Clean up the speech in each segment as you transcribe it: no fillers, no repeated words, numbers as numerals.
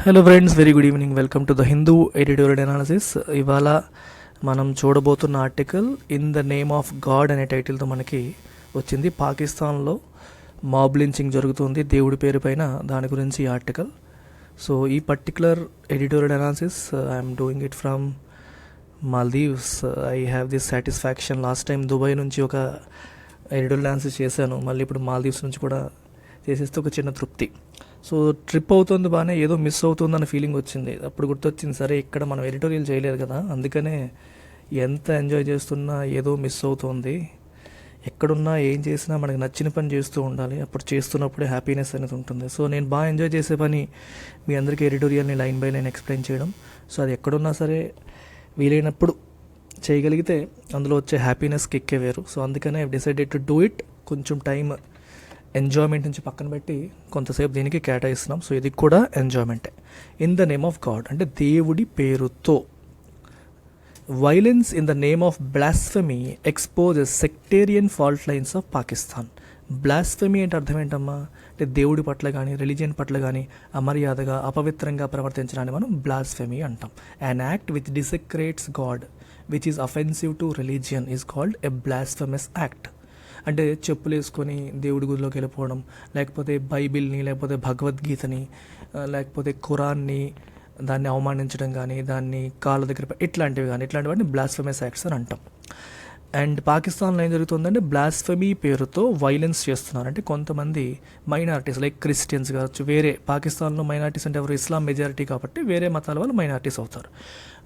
Hello friends, very good evening. Welcome to the Hindu editorial analysis. ఇవాళ మనం చూడబోతున్న article in the name of God అనే టైటిల్తో మనకి వచ్చింది. పాకిస్తాన్లో మాబ్ లించింగ్ జరుగుతుంది దేవుడి పేరు పైన, దాని గురించి ఈ ఆర్టికల్. సో ఈ particular editorial analysis I'm doing it from Maldives. I have this satisfaction. Last time Dubai నుంచి ఒక ఎడిటోరియల్ అనాలిసిస్ చేశాను, మళ్ళీ ఇప్పుడు మాల్దీవ్స్ నుంచి కూడా చేసేస్తే ఒక చిన్న తృప్తి. సో ట్రిప్ అవుతుంది బాగానే, ఏదో మిస్ అవుతుందన్న ఫీలింగ్ వచ్చింది. అప్పుడు గుర్తొచ్చింది, సరే ఇక్కడ మనం ఎడిటోరియల్ చేయలేదు కదా, అందుకనే ఎంత ఎంజాయ్ చేస్తున్నా ఏదో మిస్ అవుతుంది. ఎక్కడున్నా ఏం చేసినా మనకి నచ్చిన పని చేస్తూ ఉండాలి, అప్పుడు చేస్తున్నప్పుడే హ్యాపీనెస్ అనేది ఉంటుంది. సో నేను బాగా ఎంజాయ్ చేసే పని మీ అందరికీ ఎడిటోరియల్ని లైన్ బై లైన్ ఎక్స్ప్లెయిన్ చేయడం. సో అది ఎక్కడున్నా సరే వీలైనప్పుడు చేయగలిగితే అందులో వచ్చే హ్యాపీనెస్ కిక్కే వేరు. సో అందుకనే I decided to do it. కొంచెం టైం ఎంజాయ్మెంట్ నుంచి పక్కన పెట్టి కొంతసేపు దీనికి కేటాయిస్తున్నాం. సో ఇది కూడా ఎంజాయ్మెంటే. In the name of God అంటే దేవుడి పేరుతో. Violence in the name of blasphemy exposes sectarian fault lines of Pakistan. Blasphemy అంటే అర్థం ఏంటమ్మా అంటే దేవుడి పట్ల కానీ రిలీజియన్ పట్ల కానీ అమర్యాదగా అపవిత్రంగా ప్రవర్తించడాన్ని మనం బ్లాస్ఫెమీ అంటాం. An act which desecrates God which is offensive to religion is called a blasphemous act. అంటే చెప్పులు వేసుకొని దేవుడి గుడిలోకి వెళ్ళిపోవడం, లేకపోతే బైబిల్ని, లేకపోతే భగవద్గీతని, లేకపోతే ఖురాన్ని దాన్ని అవమానించడం కానీ, దాన్ని కాళ్ళ దగ్గర ఇట్లాంటివన్నీ బ్లాస్ఫెమస్ యాక్ట్స్ అని అంటాం. అండ్ పాకిస్తాన్లో ఏం జరుగుతుందంటే బ్లాస్ఫెమీ పేరుతో వైలెన్స్ చేస్తున్నారు. అంటే కొంతమంది మైనారిటీస్ లైక్ క్రిస్టియన్స్ కావచ్చు, వేరే పాకిస్తాన్లో మైనారిటీస్ అంటే ఎవరు ఇస్లాం మెజారిటీ కాబట్టి వేరే మతాల వాళ్ళు మైనారిటీస్ అవుతారు.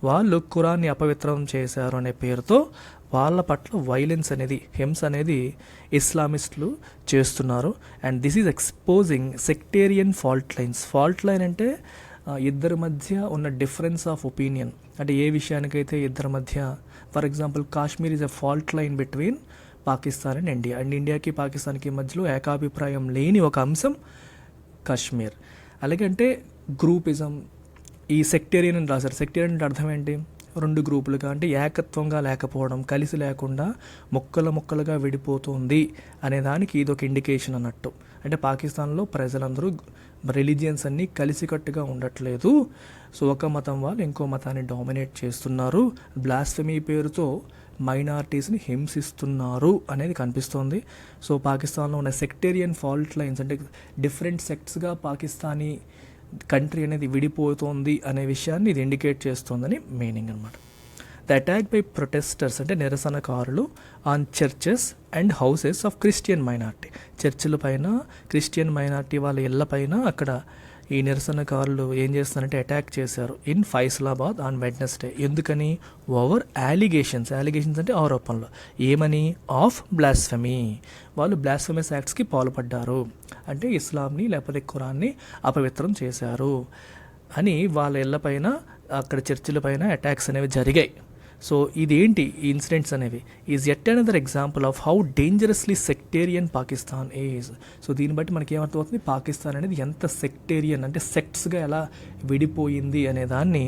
వాళ్ళు ఖురాన్ని అపవిత్రం చేశారు అనే పేరుతో వాళ్ళ పట్ల వైలెన్స్ అనేది, హింస అనేది ఇస్లామిస్టులు చేస్తున్నారు. And this is exposing sectarian fault lines. Fault line అంటే ఇద్దరి మధ్య ఉన్న డిఫరెన్స్ ఆఫ్ ఒపీనియన్. అంటే ఏ విషయానికైతే ఇద్దరి మధ్య, for example Kashmir is a fault line between Pakistan and India. And ఇండియాకి పాకిస్తాన్కి మధ్యలో ఏకాభిప్రాయం లేని ఒక అంశం కాశ్మీర్. అలాగే అంటే గ్రూపిజం, ఈ సెక్టేరియన్ అని రాశారు. సెక్టేరియన్ అంటే అర్థం ఏంటి? రెండు గ్రూపులుగా, అంటే ఏకత్వంగా లేకపోవడం, కలిసి లేకుండా ముక్కలుగా విడిపోతుంది అనే దానికి ఇది ఒక ఇండికేషన్ అన్నట్టు. అంటే పాకిస్తాన్లో ప్రజలందరూ రిలీజియన్స్ అన్నీ కలిసికట్టుగా ఉండట్లేదు. సో ఒక మతం వాళ్ళు ఇంకో మతాన్ని డామినేట్ చేస్తున్నారు, బ్లాస్ఫెమీ పేరుతో మైనారిటీస్ని హింసిస్తున్నారు అనేది కనిపిస్తోంది. సో పాకిస్తాన్లో ఉన్న సెక్టేరియన్ ఫాల్ట్ లైన్స్ అంటే డిఫరెంట్ సెక్ట్స్గా పాకిస్తానీ కంట్రీ అనేది విడిపోతుంది అనే విషయాన్ని ఇది ఇండికేట్ చేస్తోందని మీనింగ్ అనమాట. ద అటాక్ బై ప్రొటెస్టర్స్ అంటే నిరసనకారులు on churches and houses of Christian minority. చర్చిల పైన, క్రిస్టియన్ మైనార్టీ వాళ్ళ ఇళ్ల పైన అక్కడ ఈ నిరసనకారులు ఏం చేస్తారంటే అటాక్ చేశారు ఇన్ ఫైసలాబాద్ ఆన్ వెడ్నెస్డే. ఎందుకని? ఓవర్ అలిగేషన్స్ అంటే ఆరోపణలు. ఏమని? Of blasphemy. వాళ్ళు బ్లాస్ఫెమస్ యాక్ట్స్కి పాల్పడ్డారు, అంటే ఇస్లాంని లేకపోతే ఖురాన్ని అపవిత్రం చేశారు అని వాళ్ళ ఇళ్లపైన, అక్కడ చర్చిల పైన అటాక్స్ అనేవి జరిగాయి. సో ఇదేంటి ఈ ఇన్సిడెంట్స్ అనేవి is at another example of how dangerously sectarian Pakistan is. So దీన్ని బట్టి మనకి ఏమర్థమవుతుంది, పాకిస్తాన్ అనేది ఎంత సెక్టేరియన్ అంటే సెక్ట్స్గా ఎలా విడిపోయింది అనే దాన్ని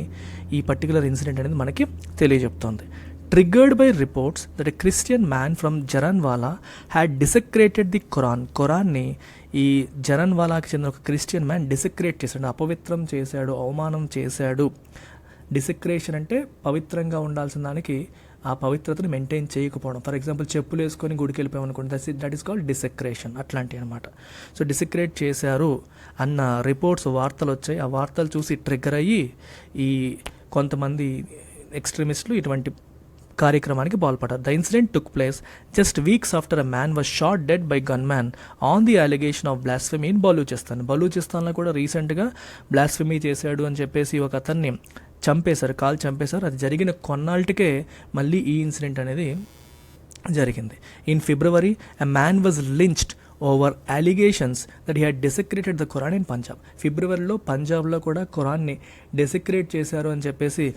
ఈ పర్టికులర్ ఇన్సిడెంట్ అనేది మనకి తెలియజెప్తోంది. Triggered by reports that a Christian man from Jaranwala had desecrated the ఖురాన్ని. ఈ జరన్వాలాకి చెందిన ఒక క్రిస్టియన్ మ్యాన్ డిసెక్రేట్ చేశాడు, అపవిత్రం చేశాడు, అవమానం చేశాడు. డిసెక్రేషన్ అంటే పవిత్రంగా ఉండాల్సిన దానికి ఆ పవిత్రతను మెయింటైన్ చేయకపోవడం. ఫర్ ఎగ్జాంపుల్ చెప్పులు వేసుకొని గుడికి వెళ్ళిపోయామనుకోండి, దట్ ఈస్ కాల్డ్ డిసెక్రేషన్, అట్లాంటివి అనమాట. సో డిసెక్రేట్ చేశారు అన్న వార్తలు వచ్చాయి. ఆ వార్తలు చూసి ట్రిగ్గర్ అయ్యి ఈ కొంతమంది ఎక్స్ట్రీమిస్టులు ఇటువంటి కార్యక్రమానికి పాల్పడ్డారు. The incident took place just weeks after a man was shot dead by gun man on the allegation of blasphemy in బలూచిస్తాన్లో కూడా రీసెంట్గా బ్లాస్ఫెమీ చేశాడు అని చెప్పేసి ఒక అతన్ని కాల్ చంపేశారు. అది జరిగిన కొన్నాళ్ళకే మళ్ళీ ఈ ఇన్సిడెంట్ అనేది జరిగింది. In February a man was lynched over allegations that he had desecrated the Quran in Punjab. ఫిబ్రవరిలో పంజాబ్లో కూడా ఖురాన్ని డిసెక్రేట్ చేశారు అని చెప్పేసి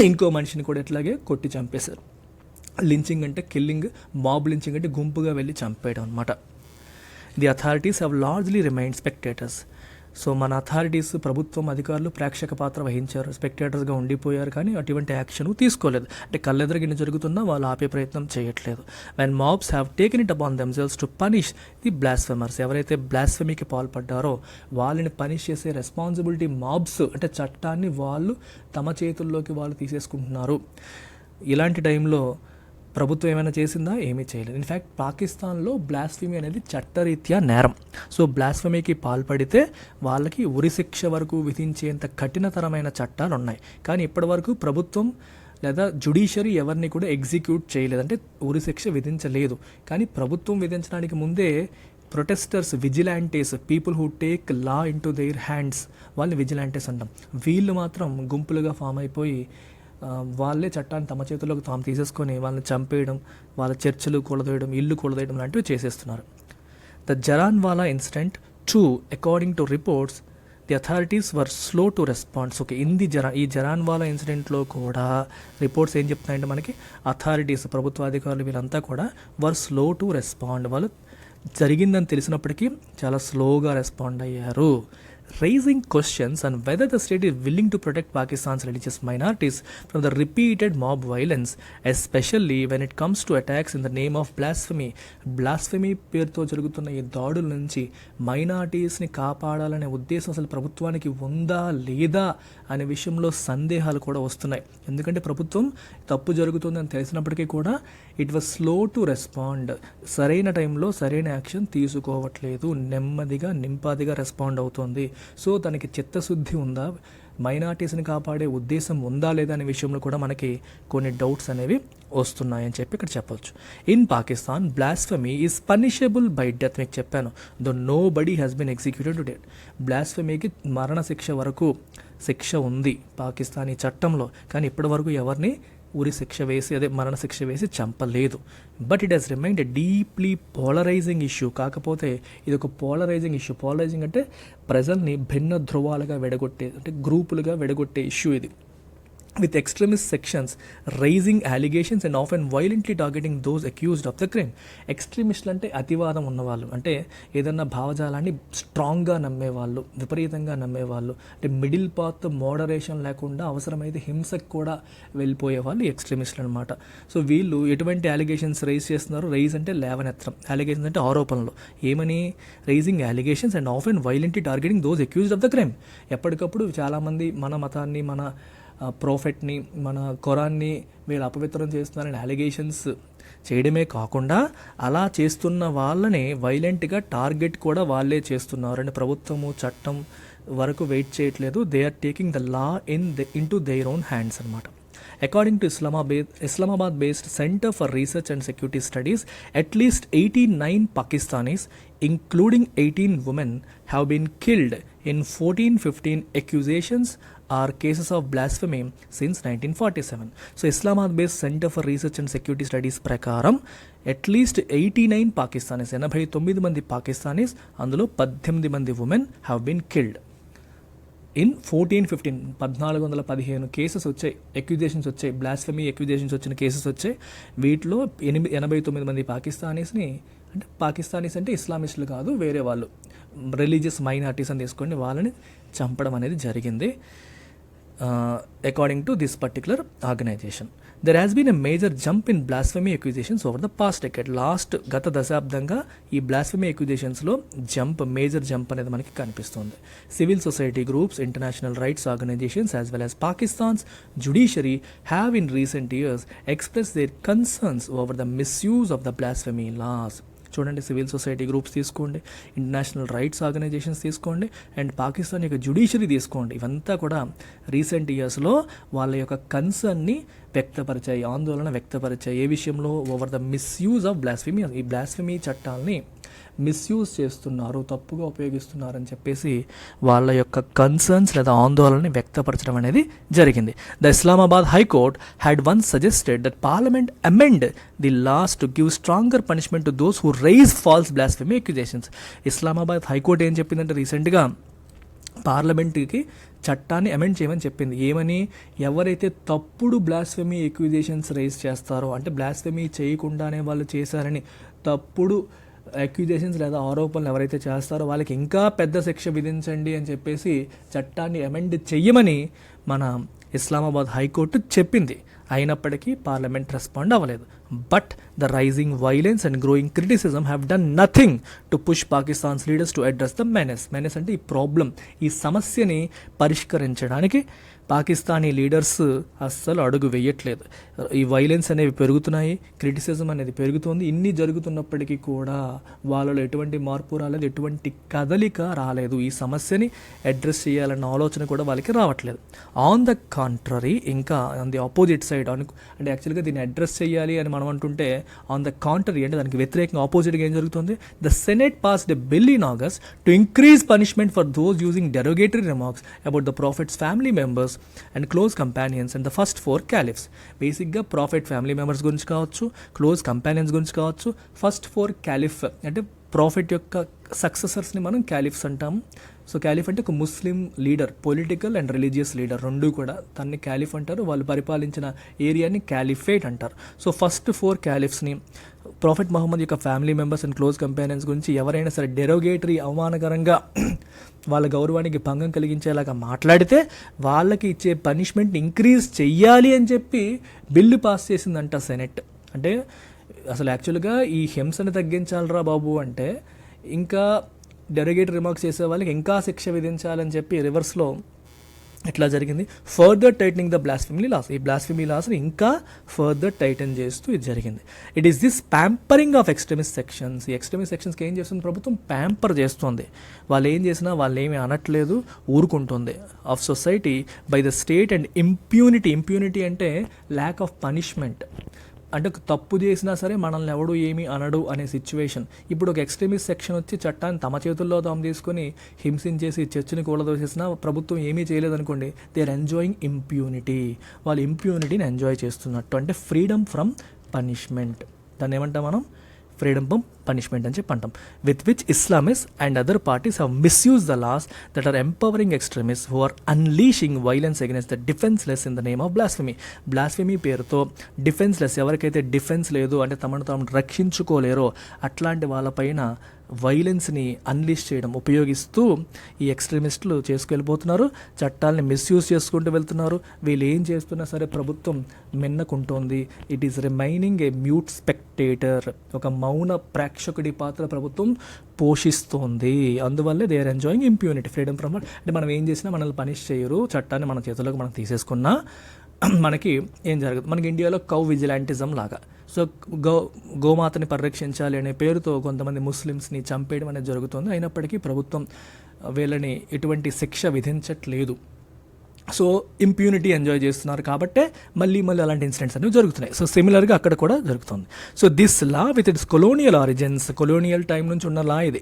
ఇంకో మనిషిని కూడా ఇట్లాగే కొట్టి చంపేశారు. లించింగ్ అంటే కిల్లింగ్, మాబ్ లించింగ్ అంటే గుంపుగా వెళ్ళి చంపేయడం అనమాట. The authorities have largely remained spectators. So మన అథారిటీస్, ప్రభుత్వం, అధికారులు ప్రేక్షక పాత్ర వహించారు, స్పెక్టేటర్స్గా ఉండిపోయారు, కానీ అటువంటి యాక్షన్ తీసుకోలేదు. అంటే కళ్ళెదురుగిన జరుగుతున్నా వాళ్ళు ఆపే ప్రయత్నం చేయట్లేదు. When mobs have taken it upon themselves to punish the blasphemers, ఎవరైతే బ్లాస్ఫెమీకి పాల్పడ్డారో వాళ్ళని పనిష్ చేసే రెస్పాన్సిబిలిటీ మాబ్స్, అంటే చట్టాన్ని వాళ్ళు తమ చేతుల్లోకి వాళ్ళు తీసేసుకుంటున్నారు. ఇలాంటి టైంలో ప్రభుత్వం ఏమైనా చేసిందా? ఏమీ చేయలేదు. ఇన్ఫ్యాక్ట్ పాకిస్తాన్లో బ్లాస్ఫెమీ అనేది చట్టరీత్యా నేరం. సో బ్లాస్ఫెమీకి పాల్పడితే వాళ్ళకి ఉరిశిక్ష వరకు విధించేంత కఠినతరమైన చట్టాలు ఉన్నాయి. కానీ ఇప్పటివరకు ప్రభుత్వం లేదా జ్యుడిషియరీ ఎవరిని కూడా ఎగ్జిక్యూట్ చేయలేదు, అంటే ఉరిశిక్ష విధించలేదు. కానీ ప్రభుత్వం విధించడానికి ముందే protesters, vigilantes, people who take law into their hands, వాళ్ళని విజిలాంటేస్ అంటాం. వీళ్ళు మాత్రం గుంపులుగా ఫామ్ అయిపోయి వాళ్ళే చట్టాన్ని తమ చేతుల్లోకి తాము తీసేసుకొని వాళ్ళని చంపేయడం, వాళ్ళ చర్చలు కూలదోయడం, ఇల్లు కూలదోయడం లాంటివి చేసేస్తున్నారు. The Jaranwala incident 2, according to reports the authorities were slow to response. Okay, ఈ జరాన్వాలా ఇన్సిడెంట్లో కూడా రిపోర్ట్స్ ఏం చెప్తున్నాయంటే మనకి అథారిటీస్, ప్రభుత్వాధికారులు వీళ్ళంతా కూడా వర్ స్లో టు రెస్పాండ్. వాళ్ళు జరిగిందని తెలిసినప్పటికీ చాలా స్లోగా రెస్పాండ్ అయ్యారు. Raising questions on whether the state is willing to protect Pakistan's religious minorities from the repeated mob violence, especially when it comes to attacks in the name of blasphemy. Blasphemy పేరుతో జరుగుతున్న ఈ దాడుల నుంచి మైనారిటీస్ని కాపాడాలనే ఉద్దేశం అసలు ప్రభుత్వానికి ఉందా లేదా అనే విషయంలో సందేహాలు కూడా వస్తున్నాయి. ఎందుకంటే ప్రభుత్వం తప్పు జరుగుతుందని తెలిసినప్పటికీ కూడా it was slow to respond. సరైన టైంలో సరైన యాక్షన్ తీసుకోవట్లేదు, నెమ్మదిగా నింపాదిగా రెస్పాండ్ అవుతుంది. సో తనకి చిత్తశుద్ధి ఉందా, మైనారిటీస్ని కాపాడే ఉద్దేశం ఉందా లేదా అనే విషయంలో కూడా మనకి కొన్ని డౌట్స్ అనేవి వస్తున్నాయని చెప్పి ఇక్కడ చెప్పొచ్చు. In Pakistan blasphemy is punishable by death. మీకు చెప్పాను, though nobody has been executed to death. బ్లాస్ఫెమీకి మరణశిక్ష వరకు శిక్ష ఉంది పాకిస్తానీ చట్టంలో, కానీ ఇప్పటి వరకు ఎవరిని మరణశిక్ష వేసి చంపలేదు. But it has remained a deeply polarising issue. కాకపోతే ఇది ఒక పోలరైజింగ్ ఇష్యూ. పోలరైజింగ్ అంటే ప్రజల్ని భిన్న ధ్రువాలుగా విడగొట్టే, అంటే గ్రూపులుగా విడగొట్టే ఇష్యూ ఇది. with extremist sections raising allegations and often violently targeting those accused of the crime. ఎక్స్ట్రీమిస్టులు అంటే అతివాదం ఉన్నవాళ్ళు, అంటే ఏదన్నా భావజాలాన్ని స్ట్రాంగ్గా నమ్మేవాళ్ళు, విపరీతంగా నమ్మేవాళ్ళు, అంటే మిడిల్ పాత్, మోడరేషన్ లేకుండా అవసరమైతే హింసకు కూడా వెళ్ళిపోయే వాళ్ళు ఎక్స్ట్రీమిస్టులు అనమాట. సో వీళ్ళు ఎటువంటి అలిగేషన్స్ రైజ్ చేస్తున్నారు? రైజ్ అంటే లేవనెత్తడం, అలిగేషన్స్ అంటే ఆరోపణలు. ఏమని? Raising allegations and often violently targeting those accused of the crime. ఎప్పటికప్పుడు చాలామంది మన మతాన్ని, మన ప్రోఫెట్ని, మన ఖురాన్ని వీళ్ళు అపవిత్రం చేస్తున్నారని అలిగేషన్స్ చేయడమే కాకుండా అలా చేస్తున్న వాళ్ళని వైలెంట్గా టార్గెట్ కూడా వాళ్ళే చేస్తున్నారు. అంటే ప్రభుత్వము చట్టం వరకు వెయిట్ చేయట్లేదు. They are taking the law into their own hands అనమాట. According to Islamabad-based Center for Research and Security Studies, at least 89 Pakistanis, including 18 women, have been killed in 1415 accusations or cases of blasphemy since 1947. So, Islamabad-based Center for Research and Security Studies prakaram, at least 89 Pakistanis, 89 మంది Pakistanis, అందులో 18 మంది women have been killed. In 1415 cases వచ్చాయి, ఎక్యూజేషన్స్ వచ్చాయి, blasphemy ఎక్యూజేషన్స్ వచ్చిన cases వచ్చాయి. వీటిలో 89 మంది పాకిస్తానీస్ని, అంటే పాకిస్తానీస్ అంటే ఇస్లామిస్టులు కాదు, వేరే వాళ్ళు, రిలీజియస్ మైనారిటీస్ అని తీసుకోండి, వాళ్ళని చంపడం అనేది జరిగింది. According to this particular organisation, there has been a major jump in blasphemy accusations over the past decade. గత దశాబ్దంగా ఈ బ్లాస్ఫెమీ ఎక్యూజేషన్స్లో మేజర్ జంప్ అనేది మనకి కనిపిస్తుంది. Civil society groups, international rights organizations as well as Pakistan's judiciary have in recent years express their concerns over the misuse of the blasphemy laws. చూడండి, civil society groups తీసుకోండి, international rights organizations తీసుకోండి, and Pakistan యొక్క judiciary తీసుకోండి. ఇవంతా కూడా recent ఇయర్స్లో వాళ్ళ యొక్క కన్సర్న్ని వ్యక్తపరిచాయి, ఆందోళన వ్యక్తపరిచాయి. ఏ విషయంలో? Over the misuse of blasphemy. ఈ బ్లాస్ఫెమీ చట్టాలని మిస్యూజ్ చేస్తున్నారు, తప్పుగా ఉపయోగిస్తున్నారని చెప్పేసి వాళ్ళ యొక్క కన్సర్న్స్ లేదా ఆందోళనని వ్యక్తపరచడం అనేది జరిగింది. The Islamabad high court had once suggested that parliament amend the laws to give stronger punishment to those who raise false blasphemy accusations. Islamabad high court ఏం చెప్పిందంటే రీసెంట్గా పార్లమెంట్కి చట్టాన్ని అమెండ్ చేయమని చెప్పింది. ఏమని? ఎవరైతే తప్పుడు బ్లాస్ఫెమీ ఎక్యూజేషన్స్ రైజ్ చేస్తారో, అంటే బ్లాస్ఫెమీ చేయకుండానే వాళ్ళు చేశారని తప్పుడు అక్యూజేషన్స్ లేదా ఆరోపణలు ఎవరైతే చేస్తారో వాళ్ళకి ఇంకా పెద్ద శిక్ష విధించండి అని చెప్పేసి చట్టాన్ని అమెండ్ చెయ్యమని మన ఇస్లామాబాద్ హైకోర్టు చెప్పింది. అయినప్పటికీ పార్లమెంట్ రెస్పాండ్ అవ్వలేదు. But the rising violence and growing criticism have done nothing to push Pakistan's leaders to address the menace అంటే ఈ ప్రాబ్లం, ఈ సమస్యని పరిష్కరించడానికి పాకిస్తానీ లీడర్స్ అస్సలు అడుగు వేయట్లేదు. ఈ వైలెన్స్ అనేవి పెరుగుతున్నాయి, క్రిటిసిజం అనేది పెరుగుతుంది. ఇన్ని జరుగుతున్నప్పటికీ కూడా వాళ్ళలో ఎటువంటి మార్పు రాలేదు, ఎటువంటి కదలిక రాలేదు. ఈ సమస్యని అడ్రస్ చేయాలన్న ఆలోచన కూడా వాళ్ళకి రావట్లేదు. ఆన్ ద కాంట్రరీ, ఇంకా ఆన్ ది ఆపోజిట్ సైడ్ అంటే యాక్చువల్గా దీన్ని అడ్రస్ చేయాలి అని మనం అంటుంటే ఆన్ ద కాంట్రరీ అంటే దానికి వ్యతిరేకంగా ఆపోజిట్గా ఏం జరుగుతుంది? The senate passed a bill in August to increase punishment for those using derogatory remarks about the profits family members and close companions and the first 4 క్యాలిఫ్స్. బేసిక్గా ప్రాఫిట్ ఫ్యామిలీ మెంబర్స్ గురించి కావచ్చు, close companions గురించి కావచ్చు, first 4 క్యాలిఫ్ అంటే profit యొక్క సక్సెసర్స్ని మనం క్యాలిఫ్స్ అంటాము. So క్యాలిఫ్ అంటే ఒక ముస్లిం leader, political and religious leader రెండు కూడా దాన్ని క్యాలిఫ్ అంటారు. వాళ్ళు పరిపాలించిన ఏరియాని క్యాలిఫేట్ అంటారు. సో ఫస్ట్ 4 క్యాలిఫ్స్ని, ప్రాఫిట్ మహమ్మద్ యొక్క family members and close companions గురించి ఎవరైనా సరే డెరోగేటరీ, అవమానకరంగా వాళ్ళ గౌరవానికి భంగం కలిగించేలాగా మాట్లాడితే వాళ్ళకి ఇచ్చే పనిష్మెంట్ ఇంక్రీజ్ చెయ్యాలి అని చెప్పి బిల్లు పాస్ చేసిందంట సెనెట్. అంటే అసలు యాక్చువల్గా ఈ హింసని తగ్గించాలరా బాబు అంటే ఇంకా డెరోగేటరీ రిమార్క్స్ చేసే వాళ్ళకి ఇంకా శిక్ష విధించాలని చెప్పి రివర్స్లో ఇట్లా జరిగింది. Further tightening the blasphemy laws, ఈ బ్లాస్ఫెమీ లాస్ని ఇంకా ఫర్దర్ టైటన్ చేస్తూ ఇది జరిగింది. It is this pampering of extremist sections. ఈ ఎక్స్ట్రీమిస్ట్ సెక్షన్స్కి ఏం చేస్తుంది ప్రభుత్వం? ప్యాంపర్ చేస్తుంది. వాళ్ళు ఏం చేసినా వాళ్ళు ఏమీ అనట్లేదు, ఊరుకుంటుంది. Of society by the state and impunity అంటే ల్యాక్ ఆఫ్ పనిష్మెంట్. అంటే ఒక తప్పు చేసినా సరే మనల్ని ఎవడు ఏమీ అనడు అనే సిచ్యువేషన్. ఇప్పుడు ఒక ఎక్స్ట్రీమిస్ట్ సెక్షన్ వచ్చి చట్టాన్ని తమ చేతుల్లో తాము తీసుకొని హింసించేసి చర్చని కూలదోసేసినా ప్రభుత్వం ఏమీ చేయలేదనుకోండి, దే ఆర్ ఎంజాయింగ్ ఇంప్యూనిటీ. వాళ్ళు ఇంప్యూనిటీని ఎంజాయ్ చేస్తున్నట్టు. అంటే ఫ్రీడమ్ ఫ్రమ్ పనిష్మెంట్, దాన్ని ఏమంటాం మనం? ఫ్రీడమ్ ఫ్రమ్ పనిష్మెంట్ అని చెప్పి అంటాం. With which Islamist and other parties have misuse the laws that are empowering extremist who are unleashing violence against the defenceless in the name of blasphemy. Blasphemy పేరుతో defenceless, ఎవరికైతే defence లేదు అంటే తమను తాము రక్షించుకోలేరో అట్లాంటి వాళ్ళపైన వైలెన్స్ని అన్లీష్ చేయడం ఉపయోగిస్తూ ఈ ఎక్స్ట్రీమిస్టులు చేసుకెళ్ళిపోతున్నారు. చట్టాలని మిస్యూజ్ చేసుకుంటూ వెళ్తున్నారు. వీళ్ళు ఏం చేస్తున్నా సరే ప్రభుత్వం మిన్నకుంటోంది. It is remaining a mute spectator. ఒక మౌన ప్రేక్షకుడి పాత్ర ప్రభుత్వం పోషిస్తోంది. అందువల్లే they are enjoying impunity, freedom from. అంటే మనం ఏం చేసినా మనల్ని పనిష్ చేయరు, చట్టాన్ని మన చేతుల్లోకి మనం తీసేసుకున్నా మనకి ఏం జరగదు. మనకి ఇండియాలో కౌ విజిలాంటిజం లాగా. సో గోమాతని పరిరక్షించాలి అనే పేరుతో కొంతమంది ముస్లిమ్స్ని చంపేయడం అనేది జరుగుతుంది. అయినప్పటికీ ప్రభుత్వం వీళ్ళని ఎటువంటి శిక్ష విధించట్లేదు. సో ఇంప్యూనిటీ ఎంజాయ్ చేస్తున్నారు కాబట్టే మళ్ళీ అలాంటి ఇన్సిడెంట్స్ అనేవి జరుగుతున్నాయి. సో సిమిలర్గా అక్కడ కూడా జరుగుతుంది. So this law with its colonial origins, colonial time నుంచి ఉన్న లా ఇది,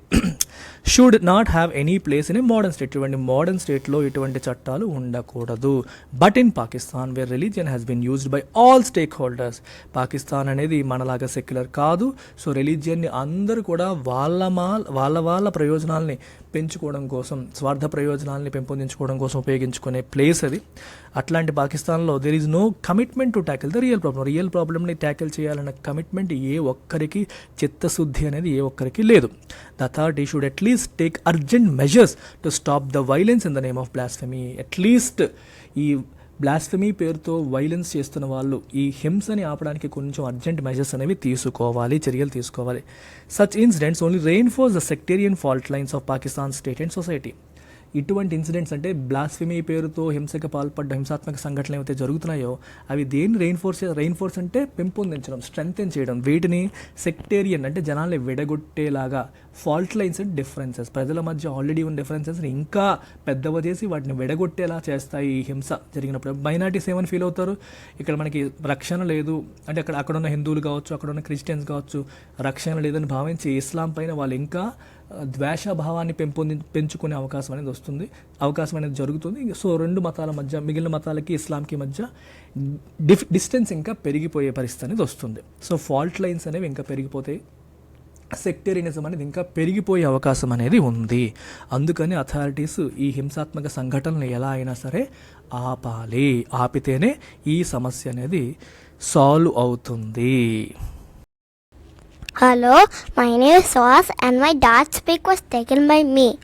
should not have any place in a modern state. ఇటువంటి మోడర్న్ స్టేట్లో ఇటువంటి చట్టాలు ఉండకూడదు. But in Pakistan where religion has been used by all stakeholders. Pakistan అనేది మనలాగా సెక్యులర్ కాదు. సో రిలీజియన్ని అందరూ కూడా వాళ్ళ ప్రయోజనాల్ని పెంచుకోవడం కోసం, స్వార్థ ప్రయోజనాలని పెంపొందించుకోవడం కోసం ఉపయోగించుకునే ప్లేస్ అది. అట్లాంటి పాకిస్తాన్లో there is no commitment to tackle the real problem. Real ప్రాబ్లమ్ని ట్యాకిల్ చేయాలన్న కమిట్మెంట్ ఏ ఒక్కరికి, చిత్తశుద్ధి అనేది ఏ ఒక్కరికి లేదు. The authority should at least take urgent measures to stop the violence in the name of blasphemy. At least ఈ బ్లాస్ఫెమీ పేరుతో వైలెన్స్ చేస్తున్న వాళ్ళు ఈ హింసని ఆపడానికి కొంచెం అర్జెంట్ మెజర్స్ అనేవి తీసుకోవాలి, చర్యలు తీసుకోవాలి. Such incidents only reinforce the sectarian fault lines of Pakistan state and society. ఇటువంటి ఇన్సిడెంట్స్ అంటే బ్లాస్ఫెమీ పేరుతో హింసకు పాల్పడ్డ హింసాత్మక సంఘటనలు ఏవైతే జరుగుతున్నాయో అవి దేన్ని రెయిన్ఫోర్స్ అంటే పెంపొందించడం, స్ట్రెంగ్తెన్ చేయడం. వీటిని సెక్టేరియన్ అంటే జనాల్ని విడగొట్టేలాగా, ఫాల్ట్ లైన్స్ అండ్ డిఫరెన్సెస్, ప్రజల మధ్య ఆల్రెడీ ఉన్న డిఫరెన్సెస్ని ఇంకా పెద్దవ చేసి వాటిని విడగొట్టేలా చేస్తాయి ఈ హింస జరిగినప్పుడు. మైనారిటీస్ ఏమని ఫీల్ అవుతారు? ఇక్కడ మనకి రక్షణ లేదు అంటే అక్కడ ఉన్న హిందువులు కావచ్చు, అక్కడ ఉన్న క్రిస్టియన్స్ కావచ్చు, రక్షణ లేదని భావించి ఇస్లాం పైన వాళ్ళు ఇంకా ద్వేషభావాన్ని పెంచుకునే అవకాశం అనేది జరుగుతుంది. సో రెండు మతాల మధ్య, మిగిలిన మతాలకి ఇస్లాంకి మధ్య డిస్టెన్స్ ఇంకా పెరిగిపోయే పరిస్థితి అనేది వస్తుంది. సో ఫాల్ట్ లైన్స్ అనేవి ఇంకా పెరిగిపోతాయి, సెక్టేరియనిజం అనేది ఇంకా పెరిగిపోయే అవకాశం అనేది ఉంది. అందుకని అథారిటీస్ ఈ హింసాత్మక సంఘటనలు ఎలా అయినా సరే ఆపాలి. ఆపితేనే ఈ సమస్య అనేది సాల్వ్ అవుతుంది. Hello, my name is Sohas and my dad's pic was taken by me.